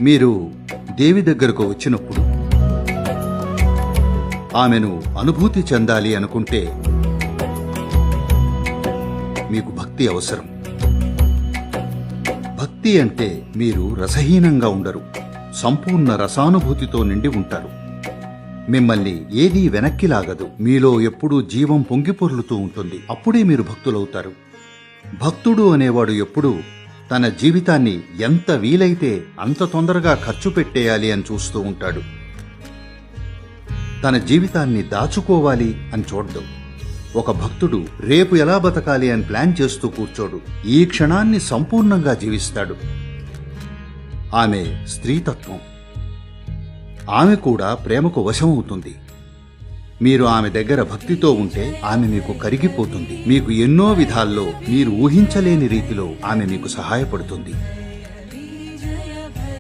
మీరు దేవి దగ్గరకు వచ్చినప్పుడు ఆమెను అనుభూతి చెందాలి అనుకుంటే మీకు భక్తి అవసరం. భక్తి అంటే మీరు రసహీనంగా ఉండరు, సంపూర్ణ రసానుభూతితో నిండి ఉంటారు. మిమ్మల్ని ఏదీ వెనక్కి లాగదు. మీలో ఎప్పుడూ జీవం పొంగిపొర్లుతూ ఉంటుంది. అప్పుడే మీరు భక్తులవుతారు. భక్తుడు అనేవాడు ఎప్పుడూ తన జీవితాన్ని ఎంత వీలైతే అంత తొందరగా ఖర్చు పెట్టేయాలి అని చూస్తూ ఉంటాడు. తన జీవితాన్ని దాచుకోవాలి అని చూడ్డు. ఒక భక్తుడు రేపు ఎలా బతకాలి అని ప్లాన్ చేస్తూ కూర్చోడు. ఈ క్షణాన్ని సంపూర్ణంగా జీవిస్తాడు. ఆమె స్త్రీతత్వం. ఆమె కూడా ప్రేమకు వశమవుతుంది. మీరు ఆమె దగ్గర భక్తితో ఉంటే ఆమె మీకు కరిగిపోతుంది. మీకు ఎన్నో విధాల్లో మీరు ఊహించలేని రీతిలో ఆమె మీకు సహాయపడుతుంది.